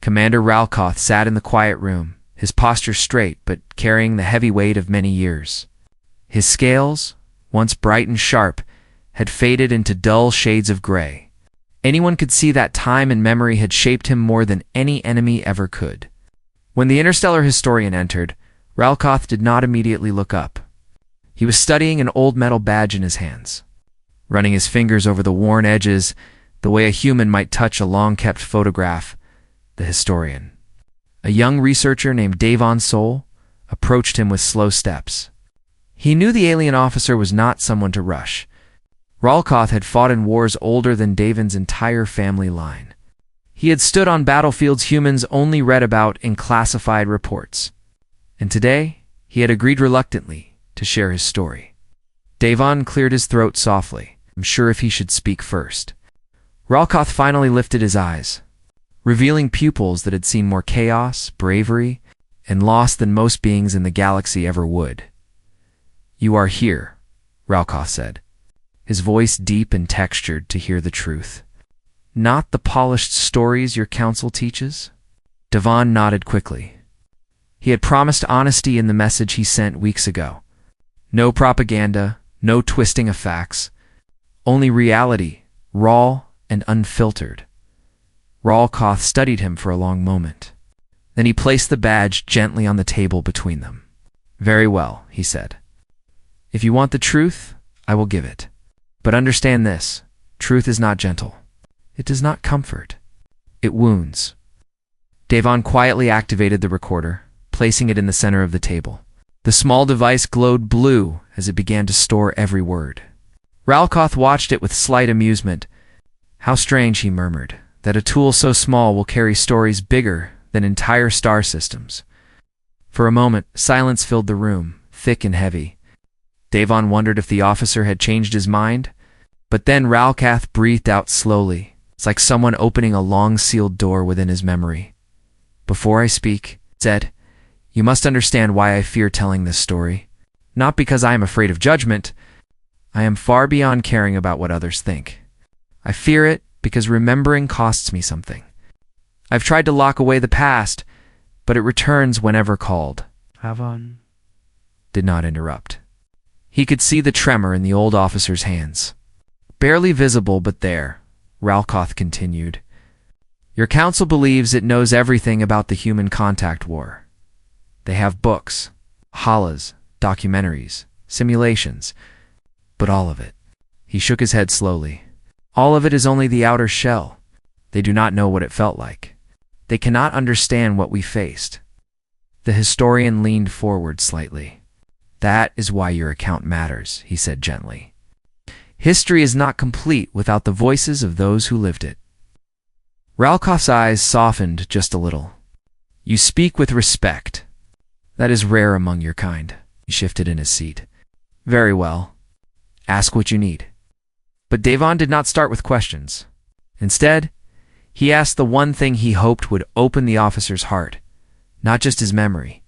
Commander Ralkoth sat in the quiet room, his posture straight but carrying the heavy weight of many years. His scales, once bright and sharp, had faded into dull shades of gray. Anyone could see that time and memory had shaped him more than any enemy ever could. When the interstellar historian entered, Ralkoth did not immediately look up. He was studying an old metal badge in his hands, running his fingers over the worn edges the way a human might touch a long-kept photograph. The historian, a young researcher named Davon Sol, approached him with slow steps. He knew the alien officer was not someone to rush. Ralkoth had fought in wars older than Davon's entire family line. He had stood on battlefields humans only read about in classified reports. And today, he had agreed reluctantly to share his story. Davon cleared his throat softly, unsure if he should speak first. Ralkoth finally lifted his eyes, revealing pupils that had seen more chaos, bravery, and loss than most beings in the galaxy ever would. "You are here," Ralkoth said, his voice deep and textured to hear the truth. "Not the polished stories your council teaches?" Davon nodded quickly. He had promised honesty in the message he sent weeks ago. No propaganda, no twisting of facts, only reality, raw and unfiltered. Ralkoth studied him for a long moment. Then he placed the badge gently on the table between them. "Very well," he said. "If you want the truth, I will give it. But understand this, truth is not gentle. It does not comfort. It wounds." Davon quietly activated the recorder, placing it in the center of the table. The small device glowed blue as it began to store every word. Ralkoth watched it with slight amusement. "How strange," he murmured, "that a tool so small will carry stories bigger than entire star systems." For a moment, silence filled the room, thick and heavy. Davon wondered if the officer had changed his mind, but then Ralkoth breathed out slowly. It's like someone opening a long-sealed door within his memory. "Before I speak," he said, "you must understand why I fear telling this story. Not because I am afraid of judgment. I am far beyond caring about what others think. I fear it because remembering costs me something. I've tried to lock away the past, but it returns whenever called." Davon did not interrupt. He could see the tremor in the old officer's hands. "Barely visible, but there," Ralkoth continued. "Your council believes it knows everything about the human contact war. They have books, halas, documentaries, simulations, but all of it." He shook his head slowly. "All of it is only the outer shell. They do not know what it felt like. They cannot understand what we faced." The historian leaned forward slightly. "That is why your account matters," he said gently. "History is not complete without the voices of those who lived it." Ralkoth's eyes softened just a little. "You speak with respect. That is rare among your kind." He shifted in his seat. "Very well. Ask what you need." But Davon did not start with questions. Instead, he asked the one thing he hoped would open the officer's heart, not just his memory.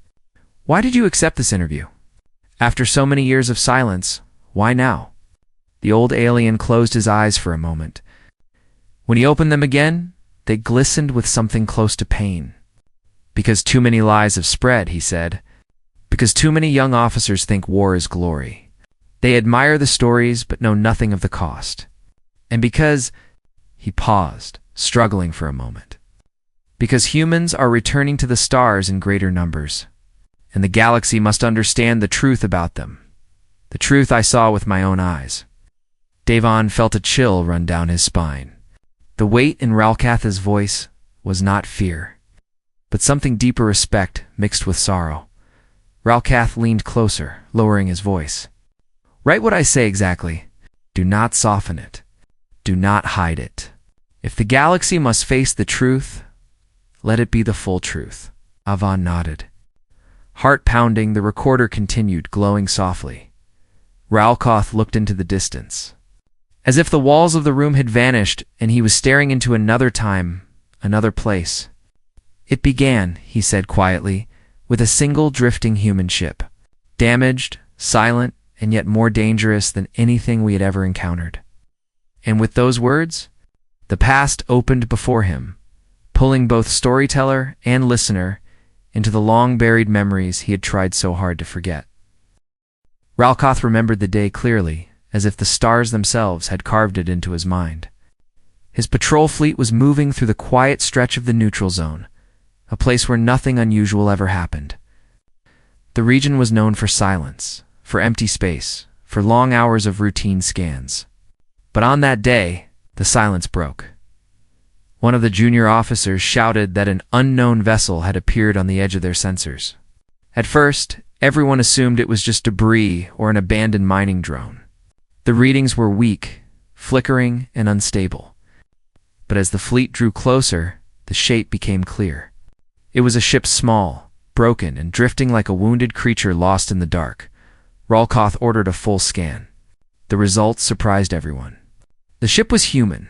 "Why did you accept this interview? After so many years of silence, why now?" The old alien closed his eyes for a moment. When he opened them again, they glistened with something close to pain. "Because too many lies have spread," he said. "Because too many young officers think war is glory. They admire the stories but know nothing of the cost. And because—" he paused, struggling for a moment. "Because humans are returning to the stars in greater numbers, and the galaxy must understand the truth about them. The truth I saw with my own eyes." Davon felt a chill run down his spine. The weight in Ralkoth's voice was not fear, but something deeper respect mixed with sorrow. Ralkoth leaned closer, lowering his voice. "Write what I say exactly. Do not soften it. Do not hide it. If the galaxy must face the truth, let it be the full truth." Davon nodded. Heart pounding, the recorder continued, glowing softly. Ralkoth looked into the distance, as if the walls of the room had vanished and he was staring into another time, another place. "It began," he said quietly, "with a single drifting human ship. Damaged, silent, and yet more dangerous than anything we had ever encountered." And with those words, the past opened before him, pulling both storyteller and listener into the long-buried memories he had tried so hard to forget. Ralkoth remembered the day clearly, as if the stars themselves had carved it into his mind. His patrol fleet was moving through the quiet stretch of the neutral zone, a place where nothing unusual ever happened. The region was known for silence, for empty space, for long hours of routine scans. But on that day, the silence broke. One of the junior officers shouted that an unknown vessel had appeared on the edge of their sensors. At first, everyone assumed it was just debris or an abandoned mining drone. The readings were weak, flickering, and unstable. But as the fleet drew closer, the shape became clear. It was a ship small, broken, and drifting like a wounded creature lost in the dark. Ralkoth ordered a full scan. The results surprised everyone. The ship was human.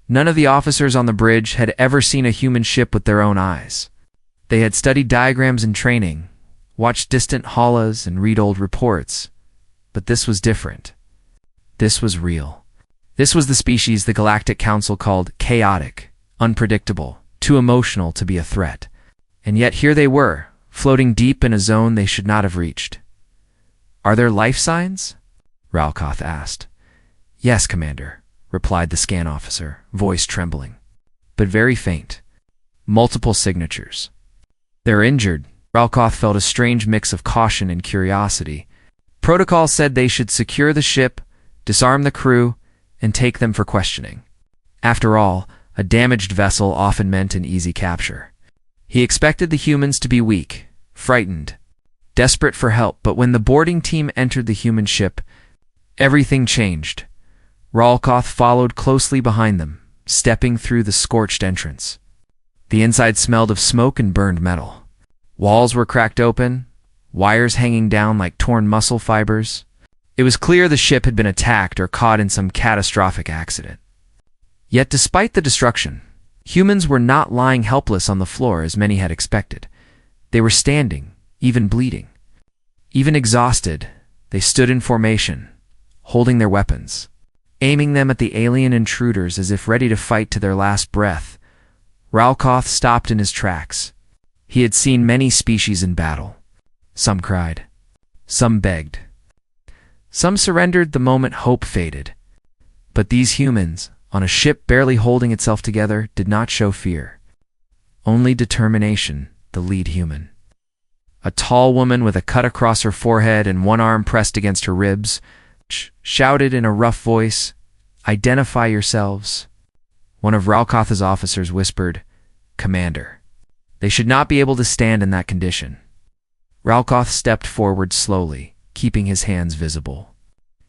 None of the officers on the bridge had ever seen a human ship with their own eyes. They had studied diagrams in training, watched distant holas, and read old reports. But this was different. This was real. This was the species the Galactic Council called chaotic, unpredictable, too emotional to be a threat. And yet here they were, floating deep in a zone they should not have reached. "Are there life signs?" Ralkoth asked. "Yes, Commander," replied the scan officer, voice trembling. "But very faint. Multiple signatures." "They're injured." Ralkoth felt a strange mix of caution and curiosity. Protocol said they should secure the ship, disarm the crew, and take them for questioning. After all, a damaged vessel often meant an easy capture. He expected the humans to be weak, frightened, desperate for help, but when the boarding team entered the human ship, everything changed. Ralkoth followed closely behind them, stepping through the scorched entrance. The inside smelled of smoke and burned metal. Walls were cracked open, wires hanging down like torn muscle fibers. It was clear the ship had been attacked or caught in some catastrophic accident. Yet despite the destruction, humans were not lying helpless on the floor as many had expected. They were standing, even bleeding. Even exhausted, they stood in formation, holding their weapons, aiming them at the alien intruders as if ready to fight to their last breath. Ralkoth stopped in his tracks. He had seen many species in battle. Some cried. Some begged. Some surrendered the moment hope faded. But these humans, on a ship barely holding itself together, did not show fear. Only determination, the lead human. A tall woman with a cut across her forehead and one arm pressed against her ribs, shouted in a rough voice, "Identify yourselves." One of Ralkoth's officers whispered, "Commander." They should not be able to stand in that condition. Ralkoth stepped forward slowly, keeping his hands visible.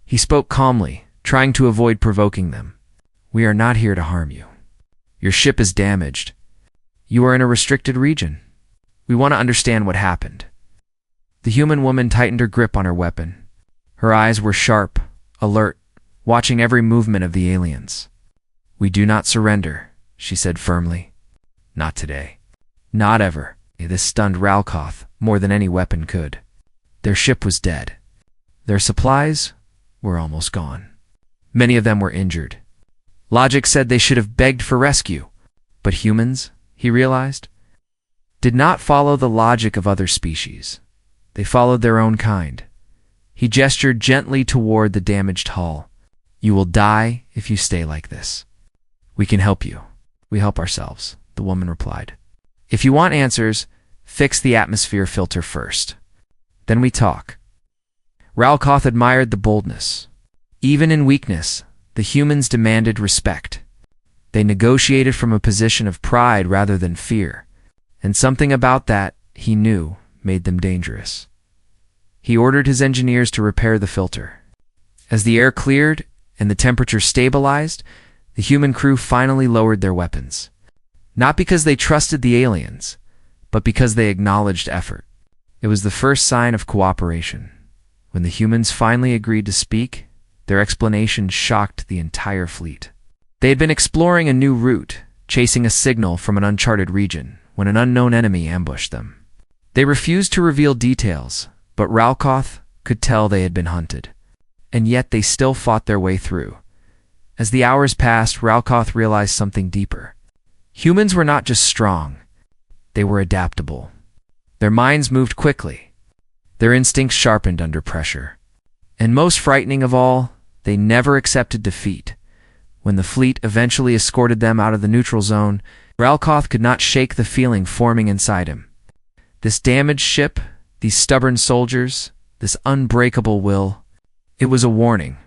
He spoke calmly, trying to avoid provoking them. "We are not here to harm you. Your ship is damaged. You are in a restricted region. We want to understand what happened." The human woman tightened her grip on her weapon. Her eyes were sharp, alert, watching every movement of the aliens. "We do not surrender," she said firmly. "Not today. Not ever." This stunned Ralkoth more than any weapon could. Their ship was dead. Their supplies were almost gone. Many of them were injured. Logic said they should have begged for rescue. But humans, he realized, did not follow the logic of other species. They followed their own kind. He gestured gently toward the damaged hull. "You will die if you stay like this. We can help you. We help ourselves," the woman replied. "If you want answers, fix the atmosphere filter first. Then we talk." Ralkoth admired the boldness. Even in weakness, the humans demanded respect. They negotiated from a position of pride rather than fear, and something about that, he knew, made them dangerous. He ordered his engineers to repair the filter. As the air cleared and the temperature stabilized, the human crew finally lowered their weapons. Not because they trusted the aliens, but because they acknowledged effort. It was the first sign of cooperation. When the humans finally agreed to speak, their explanation shocked the entire fleet. They had been exploring a new route, chasing a signal from an uncharted region, when an unknown enemy ambushed them. They refused to reveal details, but Ralkoth could tell they had been hunted. And yet they still fought their way through. As the hours passed, Ralkoth realized something deeper. Humans were not just strong, they were adaptable. Their minds moved quickly. Their instincts sharpened under pressure. And most frightening of all, they never accepted defeat. When the fleet eventually escorted them out of the neutral zone, Ralkoth could not shake the feeling forming inside him. This damaged ship, these stubborn soldiers, this unbreakable will, it was a warning.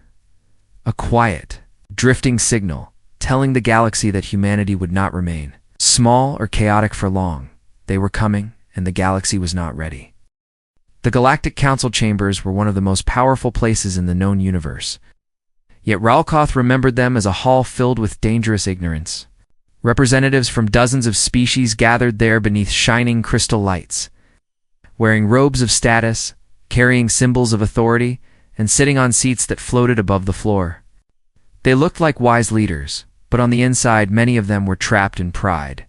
A quiet, drifting signal, telling the galaxy that humanity would not remain small or chaotic for long. They were coming, and the galaxy was not ready. The Galactic Council chambers were one of the most powerful places in the known universe. Yet Ralkoth remembered them as a hall filled with dangerous ignorance. Representatives from dozens of species gathered there beneath shining crystal lights, wearing robes of status, carrying symbols of authority, and sitting on seats that floated above the floor. They looked like wise leaders, but on the inside many of them were trapped in pride.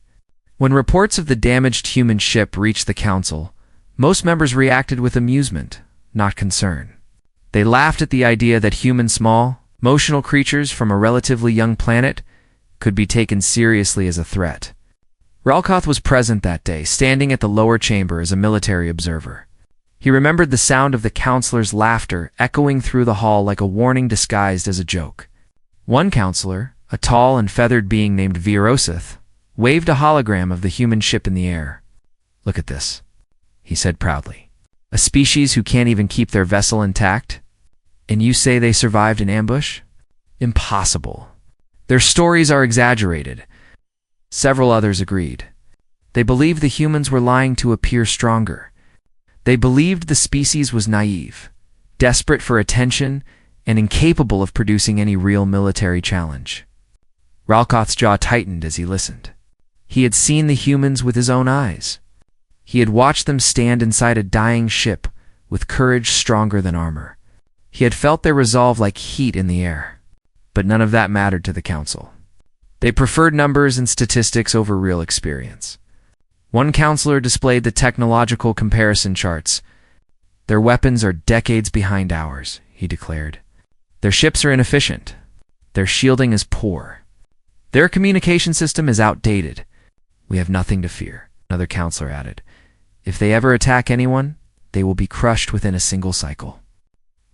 When reports of the damaged human ship reached the council, most members reacted with amusement, not concern. They laughed at the idea that human small, emotional creatures from a relatively young planet could be taken seriously as a threat. Ralkoth was present that day, standing at the lower chamber as a military observer. He remembered the sound of the counselors' laughter echoing through the hall like a warning disguised as a joke. One counselor, a tall and feathered being named Virosith, waved a hologram of the human ship in the air. "Look at this," he said proudly. "A species who can't even keep their vessel intact? And you say they survived an ambush? Impossible. Their stories are exaggerated." Several others agreed. They believed the humans were lying to appear stronger. They believed the species was naive, desperate for attention, and incapable of producing any real military challenge. Ralkoth's jaw tightened as he listened. He had seen the humans with his own eyes. He had watched them stand inside a dying ship with courage stronger than armor. He had felt their resolve like heat in the air. But none of that mattered to the council. They preferred numbers and statistics over real experience. One counselor displayed the technological comparison charts. "Their weapons are decades behind ours," he declared. "Their ships are inefficient. Their shielding is poor. Their communication system is outdated. We have nothing to fear," another counselor added. "If they ever attack anyone, they will be crushed within a single cycle.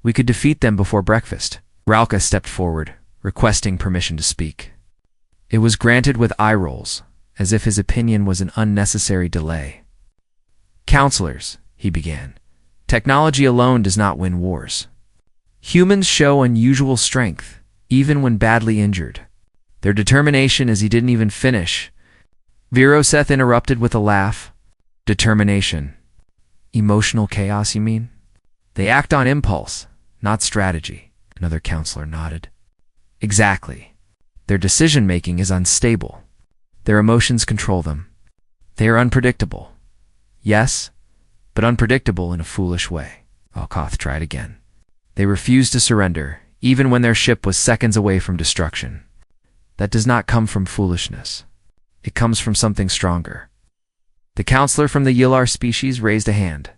We could defeat them before breakfast." Ralka stepped forward, requesting permission to speak. It was granted with eye rolls, as if his opinion was an unnecessary delay. "Counselors," he began, "technology alone does not win wars. Humans show unusual strength, even when badly injured. Their determination," as he didn't even finish, Viroseth interrupted with a laugh. "Determination. Emotional chaos, you mean? They act on impulse, not strategy," another counselor nodded. "Exactly. Their decision-making is unstable. Their emotions control them. They are unpredictable. Yes, but unpredictable in a foolish way." Ralkoth tried again. "They refuse to surrender, even when their ship was seconds away from destruction. That does not come from foolishness. It comes from something stronger." The counselor from the Yillar species raised a hand.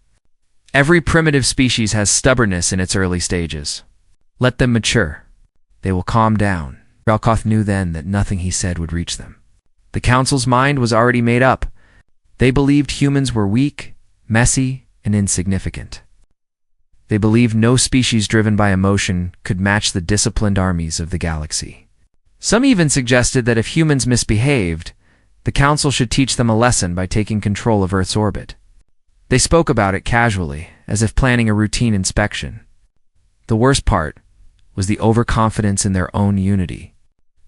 "Every primitive species has stubbornness in its early stages. Let them mature. They will calm down." Ralkoth knew then that nothing he said would reach them. The council's mind was already made up. They believed humans were weak, messy, and insignificant. They believed no species driven by emotion could match the disciplined armies of the galaxy. Some even suggested that if humans misbehaved, the council should teach them a lesson by taking control of Earth's orbit. They spoke about it casually, as if planning a routine inspection. The worst part was the overconfidence in their own unity.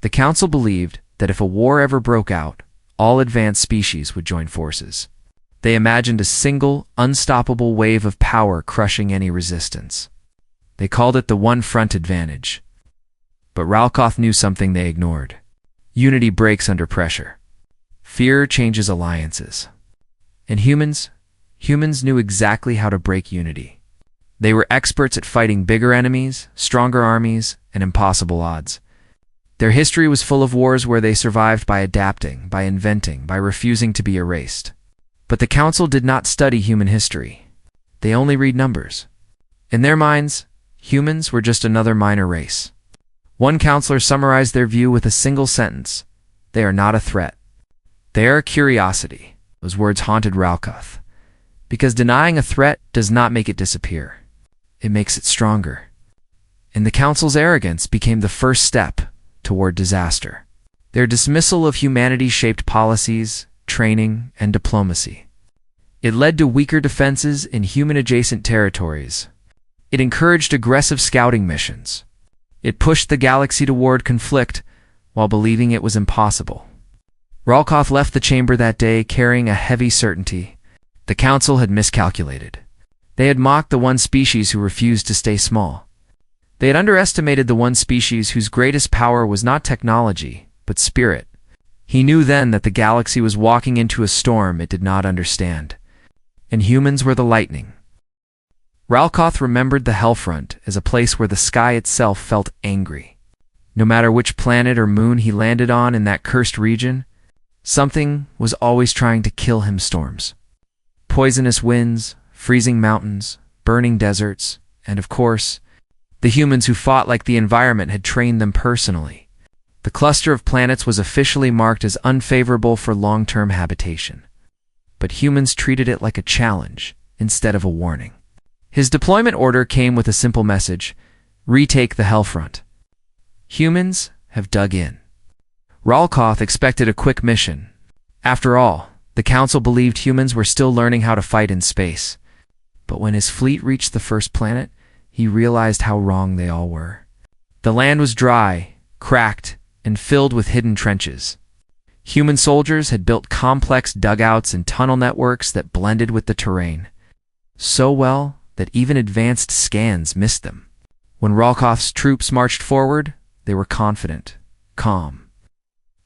The council believed that if a war ever broke out, all advanced species would join forces. They imagined a single, unstoppable wave of power crushing any resistance. They called it the one-front advantage. But Ralkoth knew something they ignored. Unity breaks under pressure. Fear changes alliances. And humans knew exactly how to break unity. They were experts at fighting bigger enemies, stronger armies, and impossible odds. Their history was full of wars where they survived by adapting, by inventing, by refusing to be erased. But the council did not study human history. They only read numbers. In their minds, humans were just another minor race. One counselor summarized their view with a single sentence: "They are not a threat. Their curiosity, those words haunted Ralkoth, because denying a threat does not make it disappear. It makes it stronger. And the Council's arrogance became the first step toward disaster. Their dismissal of humanity-shaped policies, training, and diplomacy. It led to weaker defenses in human-adjacent territories. It encouraged aggressive scouting missions. It pushed the galaxy toward conflict while believing it was impossible. Ralkoth left the chamber that day carrying a heavy certainty. The Council had miscalculated. They had mocked the one species who refused to stay small. They had underestimated the one species whose greatest power was not technology, but spirit. He knew then that the galaxy was walking into a storm it did not understand, and humans were the lightning. Ralkoth remembered the Hellfront as a place where the sky itself felt angry. No matter which planet or moon he landed on in that cursed region, something was always trying to kill him. Storms. Poisonous winds, freezing mountains, burning deserts, and of course, the humans who fought like the environment had trained them personally. The cluster of planets was officially marked as unfavorable for long-term habitation. But humans treated it like a challenge instead of a warning. His deployment order came with a simple message: retake the Hellfront. Humans have dug in. Ralkoth expected a quick mission. After all, the Council believed humans were still learning how to fight in space. But when his fleet reached the first planet, he realized how wrong they all were. The land was dry, cracked, and filled with hidden trenches. Human soldiers had built complex dugouts and tunnel networks that blended with the terrain, so well that even advanced scans missed them. When Ralkoth's troops marched forward, they were confident, calm,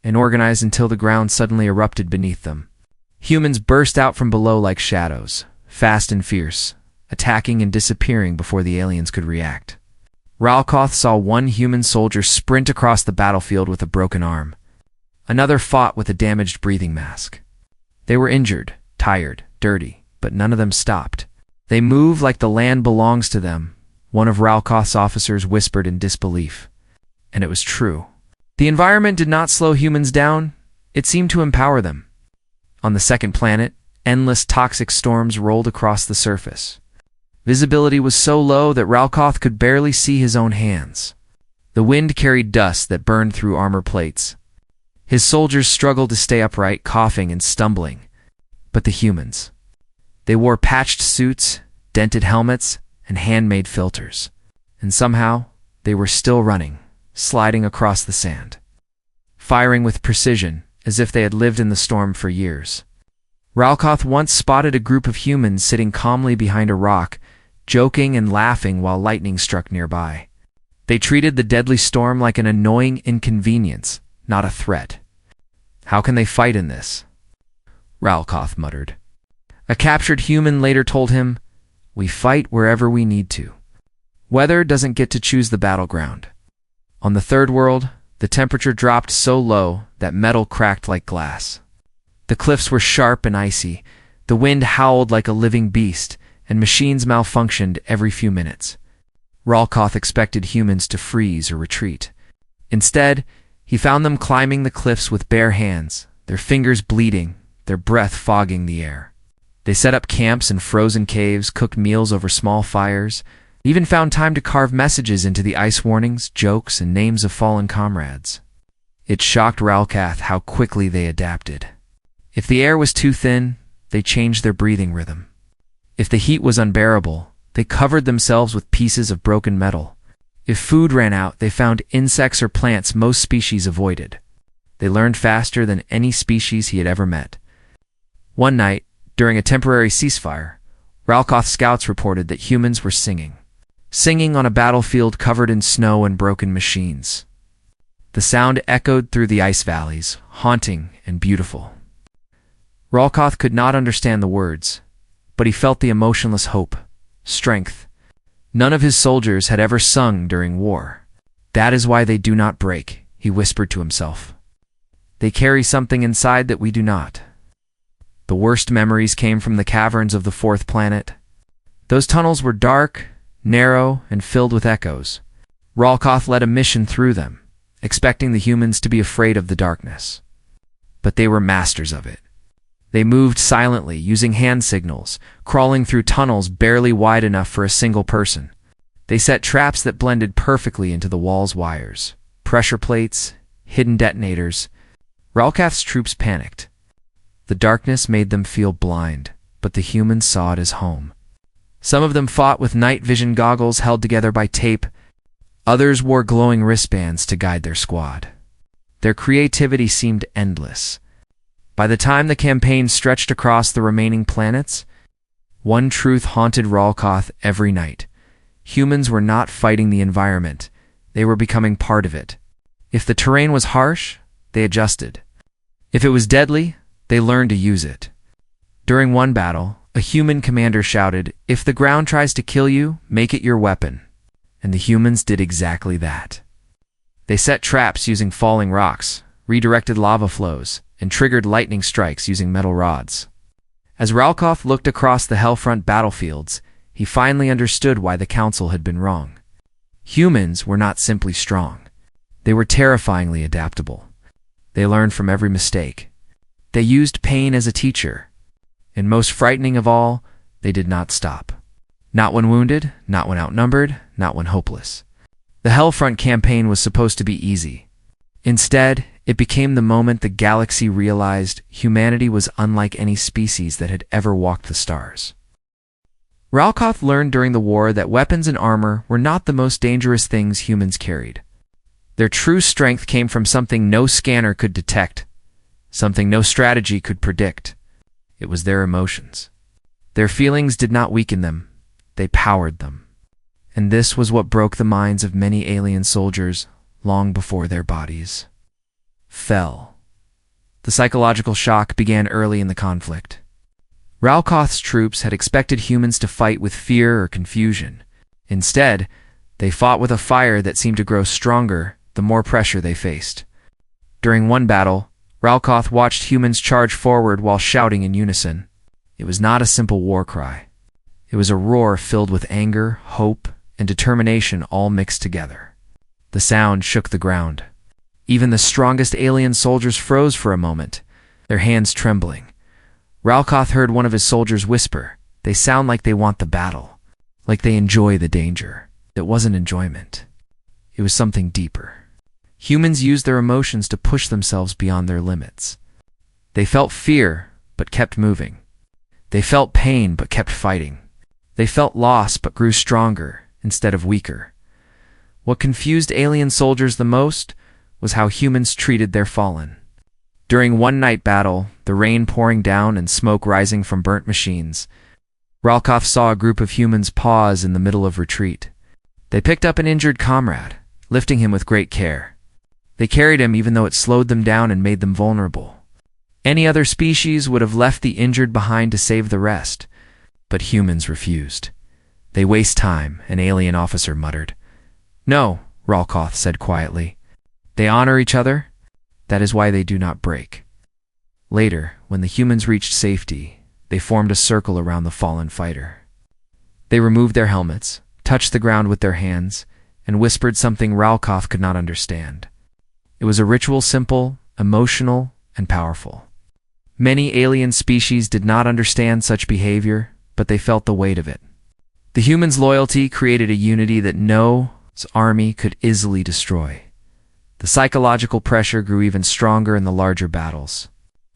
and organized until the ground suddenly erupted beneath them. Humans burst out from below like shadows, fast and fierce, attacking and disappearing before the aliens could react. Ralkoth saw one human soldier sprint across the battlefield with a broken arm. Another fought with a damaged breathing mask. They were injured, tired, dirty, but none of them stopped. They move like the land belongs to them, one of Ralkoth's officers whispered in disbelief. And it was true. The environment did not slow humans down, it seemed to empower them. On the second planet, endless toxic storms rolled across the surface. Visibility was so low that Ralkoth could barely see his own hands. The wind carried dust that burned through armor plates. His soldiers struggled to stay upright, coughing and stumbling. But the humans. They wore patched suits, dented helmets, and handmade filters. And somehow, they were still running, sliding across the sand, firing with precision, as if they had lived in the storm for years. Ralkoth once spotted a group of humans sitting calmly behind a rock, joking and laughing while lightning struck nearby. They treated the deadly storm like an annoying inconvenience, not a threat. How can they fight in this? Ralkoth muttered. A captured human later told him, "We fight wherever we need to. Weather doesn't get to choose the battleground." On the third world, the temperature dropped so low that metal cracked like glass. The cliffs were sharp and icy, the wind howled like a living beast, and machines malfunctioned every few minutes. Ralkoth expected humans to freeze or retreat. Instead, he found them climbing the cliffs with bare hands, their fingers bleeding, their breath fogging the air. They set up camps in frozen caves, cooked meals over small fires, even found time to carve messages into the ice warnings, jokes, and names of fallen comrades. It shocked Ralkoth how quickly they adapted. If the air was too thin, they changed their breathing rhythm. If the heat was unbearable, they covered themselves with pieces of broken metal. If food ran out, they found insects or plants most species avoided. They learned faster than any species he had ever met. One night, during a temporary ceasefire, Ralkoth's scouts reported that humans were singing on a battlefield covered in snow and broken machines. The sound echoed through the ice valleys, haunting and beautiful. Ralkoth could not understand the words, but he felt the emotionless hope, strength. None of his soldiers had ever sung during war. "That is why they do not break," he whispered to himself. "They carry something inside that we do not." The worst memories came from the caverns of the fourth planet. Those tunnels were dark, narrow, and filled with echoes. Ralkoth led a mission through them, expecting the humans to be afraid of the darkness. but they were masters of it. They moved silently, using hand signals, crawling through tunnels barely wide enough for a single person. They set traps that blended perfectly into the wall's wires. Pressure plates, hidden detonators. Ralkath's troops panicked. The darkness made them feel blind, but the humans saw it as home. Some of them fought with night vision goggles held together by tape. Others wore glowing wristbands to guide their squad. Their creativity seemed endless. By the time the campaign stretched across the remaining planets, one truth haunted Ralkath every night. Humans were not fighting the environment. They were becoming part of it. If the terrain was harsh, they adjusted. If it was deadly, they learned to use it. During one battle, a human commander shouted, "If the ground tries to kill you, make it your weapon." And the humans did exactly that. They set traps using falling rocks, redirected lava flows, and triggered lightning strikes using metal rods. As Ralkath looked across the Hellfront battlefields, he finally understood why the Council had been wrong. Humans were not simply strong. They were terrifyingly adaptable. They learned from every mistake. They used pain as a teacher. And most frightening of all, they did not stop. Not when wounded, not when outnumbered, not when hopeless. The Hellfront campaign was supposed to be easy. Instead, it became the moment the galaxy realized humanity was unlike any species that had ever walked the stars. Ralkath learned during the war that weapons and armor were not the most dangerous things humans carried. Their true strength came from something no scanner could detect, something no strategy could predict. It was their emotions. Their feelings did not weaken them, they powered them. And this was what broke the minds of many alien soldiers long before their bodies fell. The psychological shock began early in the conflict. Ralkath's troops had expected humans to fight with fear or confusion. Instead, they fought with a fire that seemed to grow stronger the more pressure they faced. During one battle, Ralkath watched humans charge forward while shouting in unison. It was not a simple war cry. It was a roar filled with anger, hope, and determination all mixed together. The sound shook the ground. Even the strongest alien soldiers froze for a moment, their hands trembling. Ralkath heard one of his soldiers whisper, "They sound like they want the battle, like they enjoy the danger." It wasn't enjoyment. It was something deeper. Humans used their emotions to push themselves beyond their limits. They felt fear, but kept moving. They felt pain, but kept fighting. They felt loss, but grew stronger instead of weaker. What confused alien soldiers the most was how humans treated their fallen. During one night battle, the rain pouring down and smoke rising from burnt machines, Ralkath saw a group of humans pause in the middle of retreat. They picked up an injured comrade, lifting him with great care. They carried him even though it slowed them down and made them vulnerable. Any other species would have left the injured behind to save the rest, but humans refused. "They waste time," an alien officer muttered. "No," Ralkath said quietly. "They honor each other. That is why they do not break." Later, when the humans reached safety, they formed a circle around the fallen fighter. They removed their helmets, touched the ground with their hands, and whispered something Ralkath could not understand. It was a ritual simple, emotional, and powerful. Many alien species did not understand such behavior, but they felt the weight of it. The humans' loyalty created a unity that no army could easily destroy. The psychological pressure grew even stronger in the larger battles.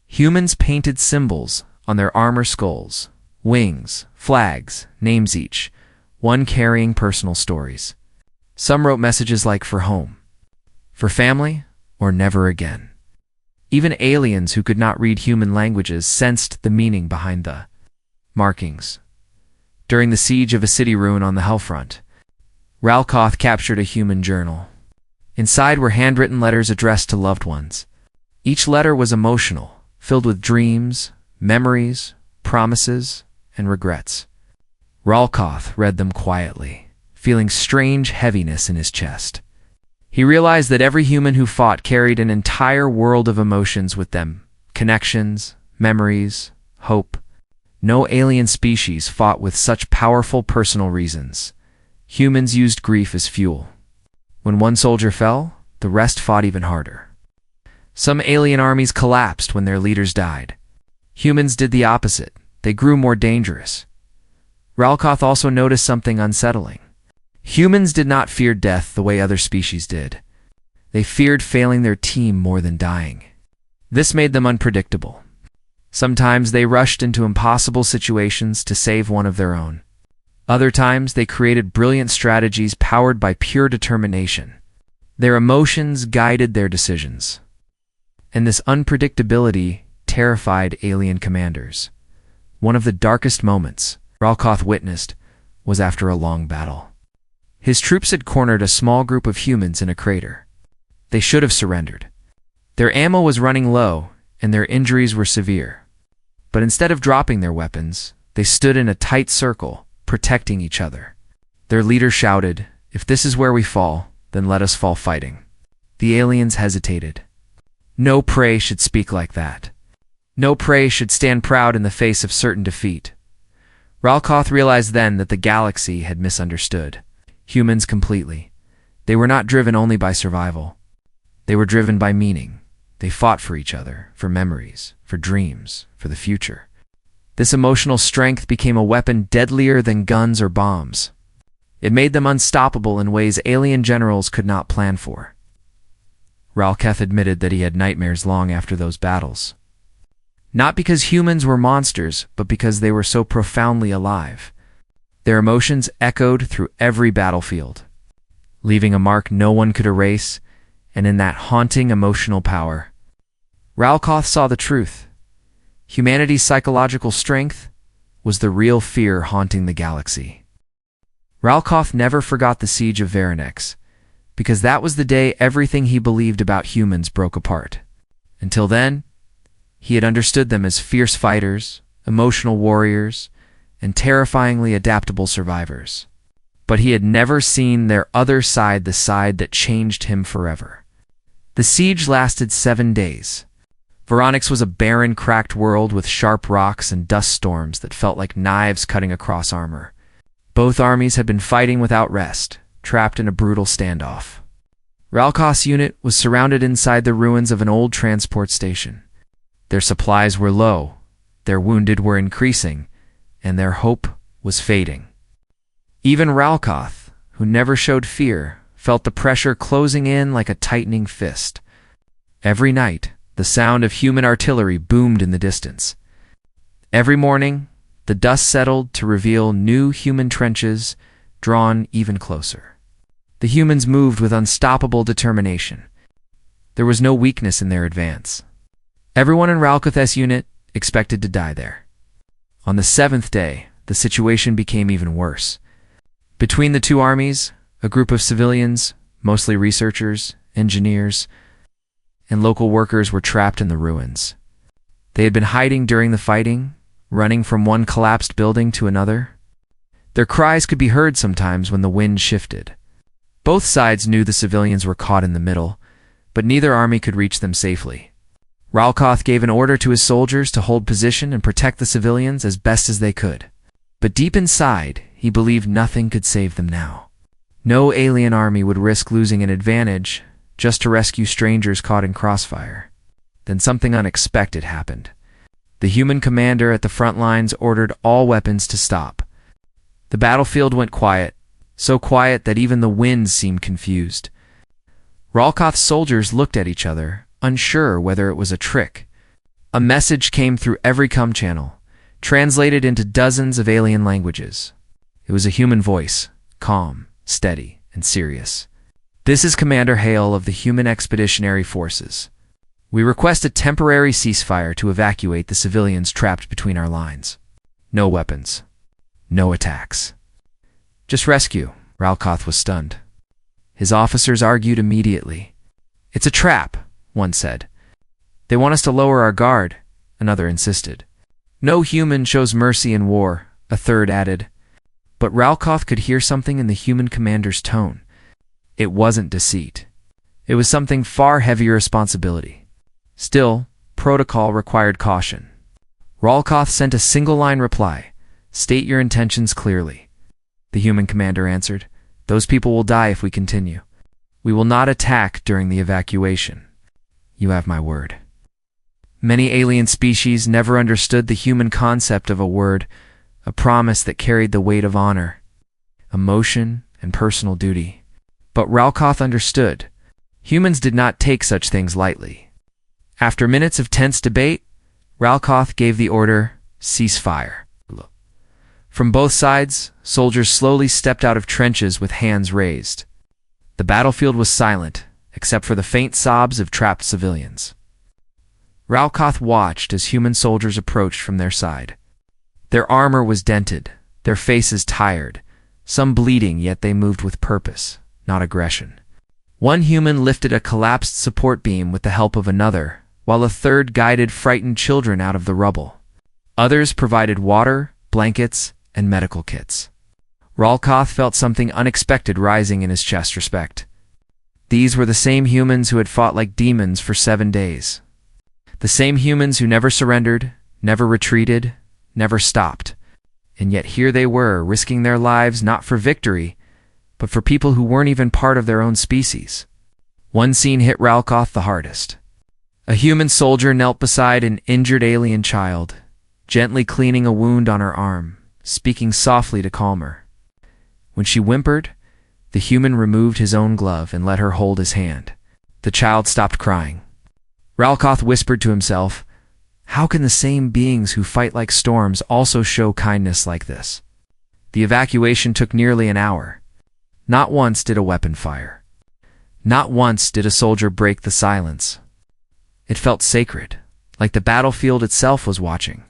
Humans painted symbols on their armor skulls, wings, flags, names each, one carrying personal stories. Some wrote messages like "for home," "for family," or "never again." Even aliens who could not read human languages sensed the meaning behind the markings. During the siege of a city ruin on the Hellfront, Ralkath captured a human journal. Inside were handwritten letters addressed to loved ones. Each letter was emotional, filled with dreams, memories, promises, and regrets. Ralkath read them quietly, feeling strange heaviness in his chest. He realized that every human who fought carried an entire world of emotions with them, connections, memories, hope. No alien species fought with such powerful personal reasons. Humans used grief as fuel. When one soldier fell, the rest fought even harder. Some alien armies collapsed when their leaders died. Humans did the opposite. They grew more dangerous. Ralkoth also noticed something unsettling. Humans did not fear death the way other species did. They feared failing their team more than dying. This made them unpredictable. Sometimes they rushed into impossible situations to save one of their own. Other times they created brilliant strategies powered by pure determination. Their emotions guided their decisions. And this unpredictability terrified alien commanders. One of the darkest moments Ralkoth witnessed was after a long battle. His troops had cornered a small group of humans in a crater. They should have surrendered. Their ammo was running low, and their injuries were severe. But instead of dropping their weapons, they stood in a tight circle, protecting each other. Their leader shouted, "If this is where we fall, then let us fall fighting." The aliens hesitated. No prey should speak like that. No prey should stand proud in the face of certain defeat. Ralkoth realized then that the galaxy had misunderstood humans completely. They were not driven only by survival. They were driven by meaning. They fought for each other, for memories, for dreams, for the future. This emotional strength became a weapon deadlier than guns or bombs. It made them unstoppable in ways alien generals could not plan for. Ralkoth admitted that he had nightmares long after those battles. Not because humans were monsters, but because they were so profoundly alive. Their emotions echoed through every battlefield, leaving a mark no one could erase, and in that haunting emotional power, Ralkoth saw the truth. Humanity's psychological strength was the real fear haunting the galaxy. Ralkoth never forgot the siege of Veranex, because that was the day everything he believed about humans broke apart. Until then, he had understood them as fierce fighters, emotional warriors, and terrifyingly adaptable survivors. But he had never seen their other side, the side that changed him forever. The siege lasted 7 days. Veranex was a barren, cracked world with sharp rocks and dust storms that felt like knives cutting across armor. Both armies had been fighting without rest, trapped in a brutal standoff. Ralkoth's unit was surrounded inside the ruins of an old transport station. Their supplies were low, their wounded were increasing, and their hope was fading. Even Ralkoth, who never showed fear, felt the pressure closing in like a tightening fist. Every night, the sound of human artillery boomed in the distance. Every morning, the dust settled to reveal new human trenches drawn even closer. The humans moved with unstoppable determination. There was no weakness in their advance. Everyone in Ralkoth's unit expected to die there. On the 7th day, the situation became even worse. Between the two armies, a group of civilians, mostly researchers, engineers, and local workers were trapped in the ruins. They had been hiding during the fighting, running from one collapsed building to another. Their cries could be heard sometimes when the wind shifted. Both sides knew the civilians were caught in the middle, but neither army could reach them safely. Ralkoth gave an order to his soldiers to hold position and protect the civilians as best as they could. But deep inside, he believed nothing could save them now. No alien army would risk losing an advantage just to rescue strangers caught in crossfire. Then something unexpected happened. The human commander at the front lines ordered all weapons to stop. The battlefield went quiet, so quiet that even the winds seemed confused. Ralkoth's soldiers looked at each other, unsure whether it was a trick. A message came through every comm channel, translated into dozens of alien languages. It was a human voice, calm, steady, and serious. "This is Commander Hale of the Human Expeditionary Forces. We request a temporary ceasefire to evacuate the civilians trapped between our lines. No weapons. No attacks. Just rescue." Ralkoth was stunned. His officers argued immediately. "It's a trap," one said. "They want us to lower our guard," another insisted. "No human shows mercy in war," a third added. But Ralkoth could hear something in the human commander's tone. It wasn't deceit. It was something far heavier responsibility. Still, protocol required caution. Ralkoth sent a single-line reply, "State your intentions clearly." The human commander answered, "Those people will die if we continue. We will not attack during the evacuation. You have my word. Many alien species never understood the human concept of a word, a promise that carried the weight of honor, emotion, and personal duty. But Ralkoth understood. Humans did not take such things lightly. After minutes of tense debate, Ralkoth gave the order, "Cease fire." From both sides, soldiers slowly stepped out of trenches with hands raised. The battlefield was silent, except for the faint sobs of trapped civilians. Ralkoth watched as human soldiers approached from their side. Their armor was dented, their faces tired, some bleeding, yet they moved with purpose, not aggression. One human lifted a collapsed support beam with the help of another, while a third guided frightened children out of the rubble. Others provided water, blankets, and medical kits. Ralkoth felt something unexpected rising in his chest. Respect. These were the same humans who had fought like demons for 7 days. The same humans who never surrendered, never retreated, never stopped. And yet here they were, risking their lives not for victory, but for people who weren't even part of their own species. One scene hit Ralkoth the hardest. A human soldier knelt beside an injured alien child, gently cleaning a wound on her arm, speaking softly to calm her. When she whimpered, the human removed his own glove and let her hold his hand. The child stopped crying. Ralkoth whispered to himself, "How can the same beings who fight like storms also show kindness like this?" The evacuation took nearly an hour. Not once did a weapon fire. Not once did a soldier break the silence. It felt sacred, like the battlefield itself was watching.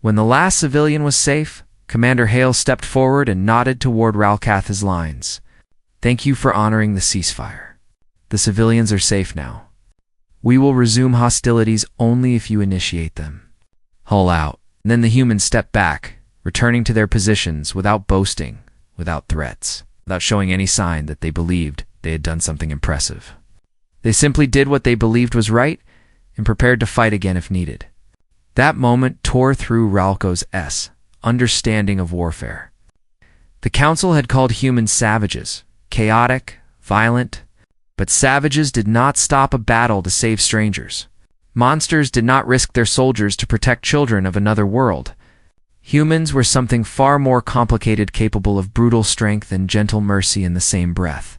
When the last civilian was safe, Commander Hale stepped forward and nodded toward Ralkoth's lines. "Thank you for honoring the ceasefire. The civilians are safe now. We will resume hostilities only if you initiate them." Hull out. And then the humans stepped back, returning to their positions without boasting, without threats, without showing any sign that they believed they had done something impressive. They simply did what they believed was right and prepared to fight again if needed. That moment tore through Ralkoth's understanding of warfare. The Council had called humans savages, chaotic, violent, but savages did not stop a battle to save strangers. Monsters did not risk their soldiers to protect children of another world. Humans were something far more complicated, capable of brutal strength and gentle mercy in the same breath.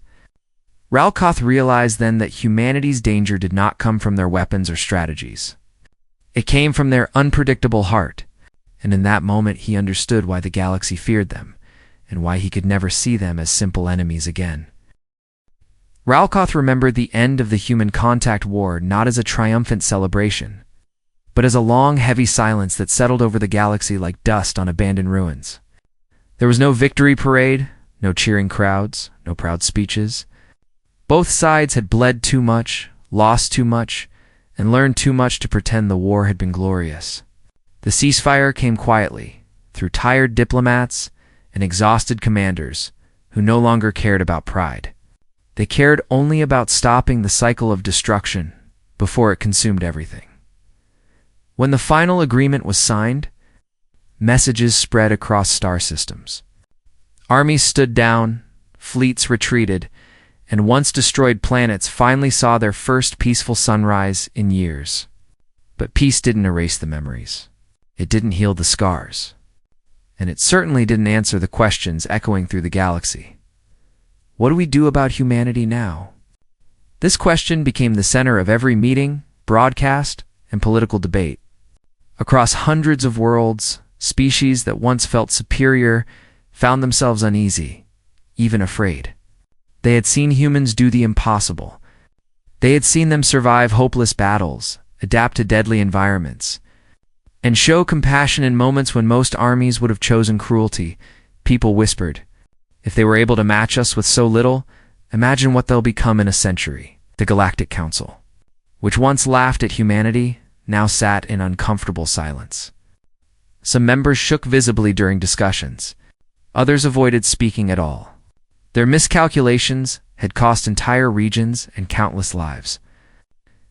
Ralkoth realized then that humanity's danger did not come from their weapons or strategies. It came from their unpredictable heart, and in that moment he understood why the galaxy feared them, and why he could never see them as simple enemies again. Ralkoth remembered the end of the human contact war not as a triumphant celebration, but as a long, heavy silence that settled over the galaxy like dust on abandoned ruins. There was no victory parade, no cheering crowds, no proud speeches. Both sides had bled too much, lost too much, and learned too much to pretend the war had been glorious. The ceasefire came quietly, through tired diplomats and exhausted commanders who no longer cared about pride. They cared only about stopping the cycle of destruction before it consumed everything. When the final agreement was signed, messages spread across star systems. Armies stood down, fleets retreated, and once destroyed planets finally saw their first peaceful sunrise in years. But peace didn't erase the memories. It didn't heal the scars. And it certainly didn't answer the questions echoing through the galaxy. What do we do about humanity now? This question became the center of every meeting, broadcast, and political debate. Across hundreds of worlds, species that once felt superior found themselves uneasy, even afraid. They had seen humans do the impossible. They had seen them survive hopeless battles, adapt to deadly environments, and show compassion in moments when most armies would have chosen cruelty. People whispered, "If they were able to match us with so little, imagine what they'll become in a century." The Galactic Council, which once laughed at humanity, now sat in uncomfortable silence. Some members shook visibly during discussions. Others avoided speaking at all. Their miscalculations had cost entire regions and countless lives.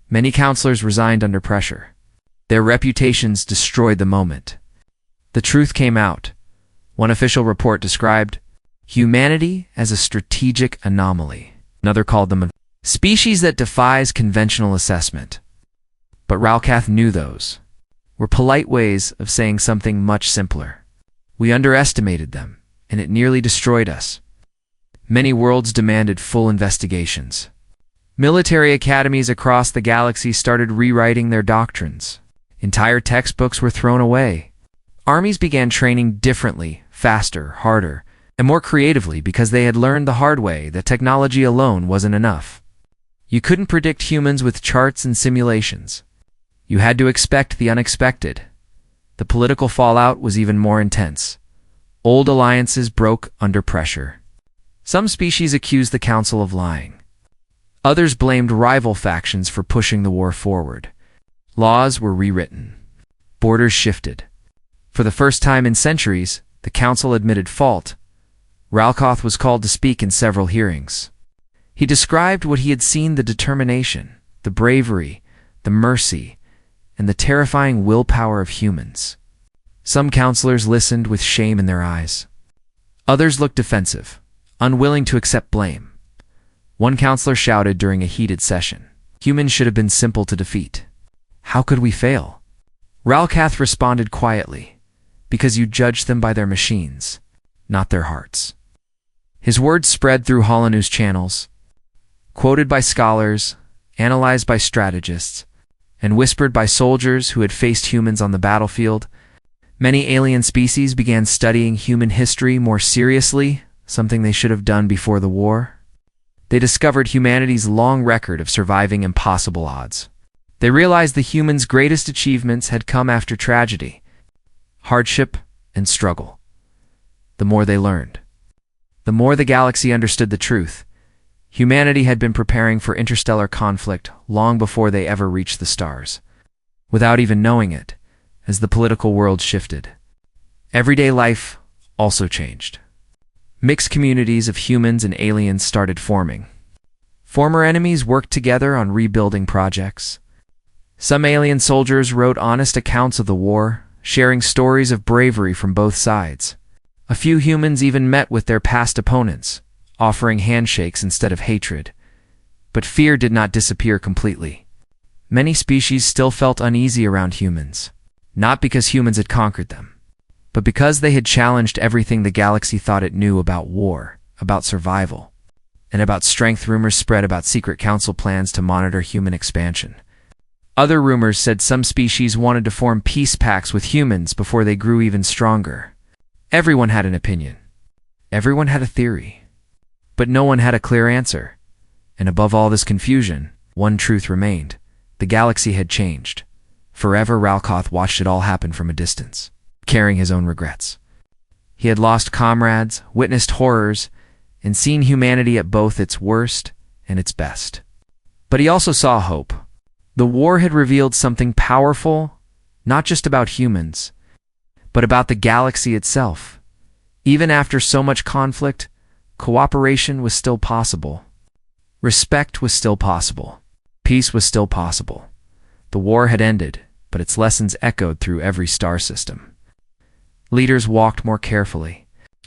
Many counselors resigned under pressure. Their reputations destroyed the moment. The truth came out. One official report described humanity as a strategic anomaly. Another called them a species that defies conventional assessment. But Ralcath knew those were polite ways of saying something much simpler. We underestimated them, and it nearly destroyed us. Many worlds demanded full investigations. Military academies across the galaxy started rewriting their doctrines. Entire textbooks were thrown away. Armies began training differently, faster, harder, and more creatively because they had learned the hard way that technology alone wasn't enough. You couldn't predict humans with charts and simulations. You had to expect the unexpected. The political fallout was even more intense. Old alliances broke under pressure. Some species accused the Council of lying. Others blamed rival factions for pushing the war forward. Laws were rewritten. Borders shifted. For the first time in centuries, the Council admitted fault. Ralcath was called to speak in several hearings. He described what he had seen: the determination, the bravery, the mercy, and the terrifying willpower of humans. Some counselors listened with shame in their eyes. Others looked defensive, unwilling to accept blame. One counselor shouted during a heated session, "Humans should have been simple to defeat. How could we fail?" Ralcath responded quietly, "Because you judged them by their machines, not their hearts." His words spread through Holonews channels, quoted by scholars, analyzed by strategists, and whispered by soldiers who had faced humans on the battlefield. Many alien species began studying human history more seriously, something they should have done before the war. They discovered humanity's long record of surviving impossible odds. They realized the humans' greatest achievements had come after tragedy, hardship, and struggle. The more they learned, the more the galaxy understood the truth. Humanity had been preparing for interstellar conflict long before they ever reached the stars. Without even knowing it, as the political world shifted, everyday life also changed. Mixed communities of humans and aliens started forming. Former enemies worked together on rebuilding projects. Some alien soldiers wrote honest accounts of the war, sharing stories of bravery from both sides. A few humans even met with their past opponents, offering handshakes instead of hatred. But fear did not disappear completely. Many species still felt uneasy around humans, not because humans had conquered them, but because they had challenged everything the galaxy thought it knew about war, about survival, and about strength. Rumors spread about secret council plans to monitor human expansion. Other rumors said some species wanted to form peace pacts with humans before they grew even stronger. Everyone had an opinion. Everyone had a theory. But no one had a clear answer. And above all this confusion, one truth remained: the galaxy had changed. Forever. Ralcath watched it all happen from a distance, carrying his own regrets. He had lost comrades, witnessed horrors, and seen humanity at both its worst and its best. But he also saw hope. The war had revealed something powerful, not just about humans, but about the galaxy itself. Even after so much conflict, cooperation was still possible. Respect was still possible. Peace was still possible. The war had ended, but its lessons echoed through every star system. Leaders walked more carefully.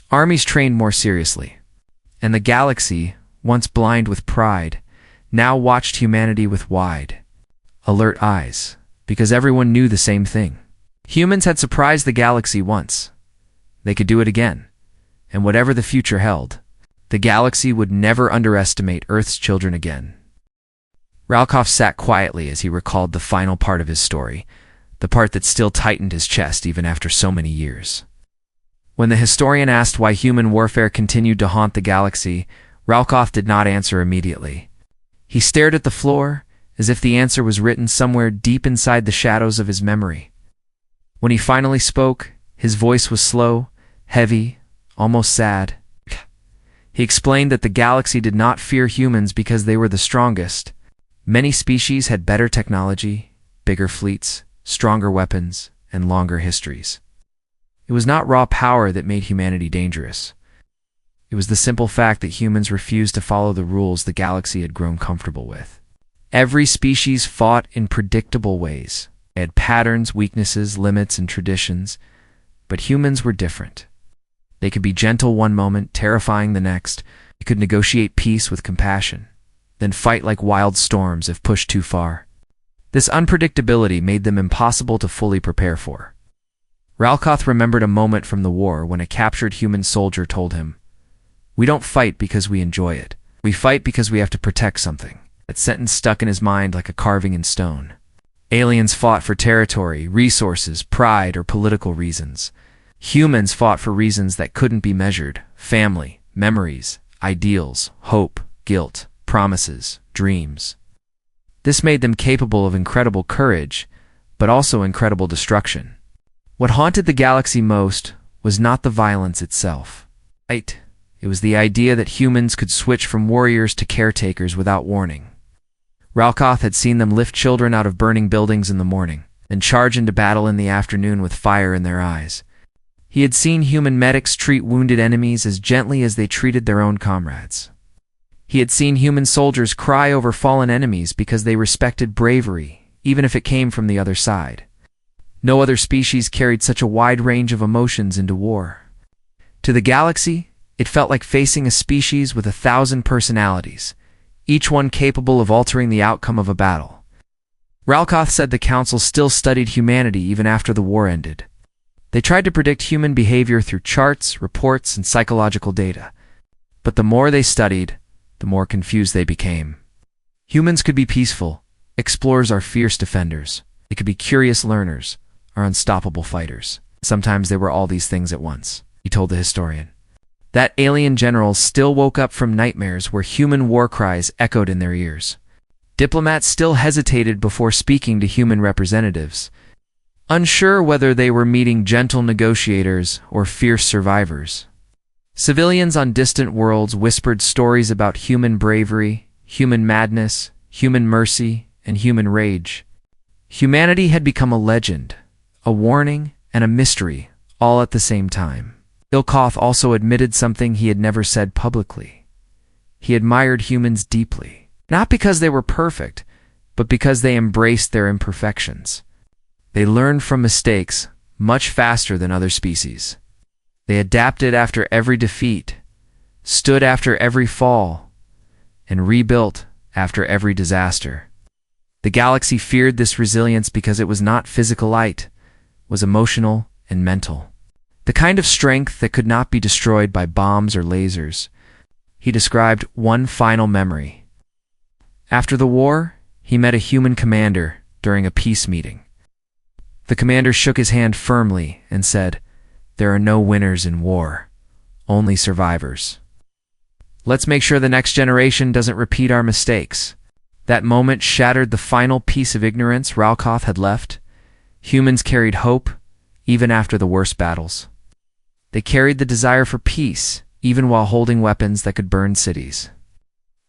Armies trained more seriously. And the galaxy, once blind with pride, now watched humanity with wide, alert eyes, because everyone knew the same thing. Humans had surprised the galaxy once. They could do it again. And whatever the future held, the galaxy would never underestimate Earth's children again. Ralcath sat quietly as he recalled the final part of his story, the part that still tightened his chest even after so many years. When the historian asked why human warfare continued to haunt the galaxy, Ralcath did not answer immediately. He stared at the floor, as if the answer was written somewhere deep inside the shadows of his memory. When he finally spoke, his voice was slow, heavy, almost sad. He explained that the galaxy did not fear humans because they were the strongest. Many species had better technology, bigger fleets, stronger weapons, and longer histories. It was not raw power that made humanity dangerous. It was the simple fact that humans refused to follow the rules the galaxy had grown comfortable with. Every species fought in predictable ways. They had patterns, weaknesses, limits, and traditions. But humans were different. They could be gentle one moment, terrifying the next. They could negotiate peace with compassion, then fight like wild storms if pushed too far. This unpredictability made them impossible to fully prepare for. Ralkoth remembered a moment from the war when a captured human soldier told him, "We don't fight because we enjoy it. We fight because we have to protect something." That sentence stuck in his mind like a carving in stone. Aliens fought for territory, resources, pride, or political reasons. Humans fought for reasons that couldn't be measured: family, memories, ideals, hope, guilt, promises, dreams. This made them capable of incredible courage, but also incredible destruction. What haunted the galaxy most was not the violence itself. It was the idea that humans could switch from warriors to caretakers without warning. Ralkoth had seen them lift children out of burning buildings in the morning, and charge into battle in the afternoon with fire in their eyes. He had seen human medics treat wounded enemies as gently as they treated their own comrades. He had seen human soldiers cry over fallen enemies because they respected bravery, even if it came from the other side. No other species carried such a wide range of emotions into war. To the galaxy, it felt like facing a species with 1,000 personalities, each one capable of altering the outcome of a battle. Ralkoth said the Council still studied humanity even after the war ended. They tried to predict human behavior through charts, reports, and psychological data. But the more they studied, the more confused they became. Humans could be peaceful. Explorers are fierce defenders. They could be curious learners, or unstoppable fighters. Sometimes they were all these things at once, he told the historian. That alien generals still woke up from nightmares where human war cries echoed in their ears. Diplomats still hesitated before speaking to human representatives, unsure whether they were meeting gentle negotiators or fierce survivors. Civilians on distant worlds whispered stories about human bravery, human madness, human mercy, and human rage. Humanity had become a legend, a warning, and a mystery, all at the same time. Ralkoth also admitted something he had never said publicly. He admired humans deeply, not because they were perfect, but because they embraced their imperfections. They learned from mistakes much faster than other species. They adapted after every defeat, stood after every fall, and rebuilt after every disaster. The galaxy feared this resilience because it was not physical, it was emotional and mental. The kind of strength that could not be destroyed by bombs or lasers. He described one final memory. After the war, he met a human commander during a peace meeting. The commander shook his hand firmly and said, "There are no winners in war, only survivors. Let's make sure the next generation doesn't repeat our mistakes." That moment shattered the final piece of ignorance Ralkoth had left. Humans carried hope, even after the worst battles. They carried the desire for peace, even while holding weapons that could burn cities.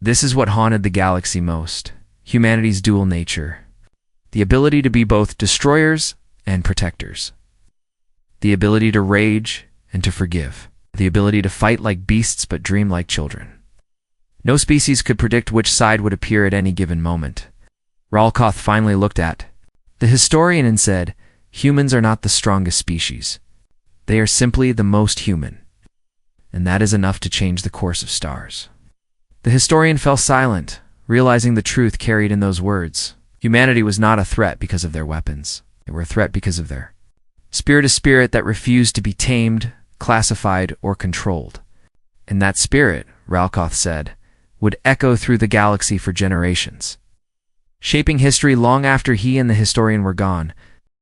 This is what haunted the galaxy most: humanity's dual nature. The ability to be both destroyers and protectors. The ability to rage and to forgive. The ability to fight like beasts but dream like children. No species could predict which side would appear at any given moment. Ralkoth finally looked at the historian and said, "Humans are not the strongest species. They are simply the most human. And that is enough to change the course of stars." The historian fell silent, realizing the truth carried in those words. Humanity was not a threat because of their weapons. They were a threat because of their spirit, a spirit that refused to be tamed, classified, or controlled. And that spirit, Ralkoth said, would echo through the galaxy for generations. Shaping history long after he and the historian were gone,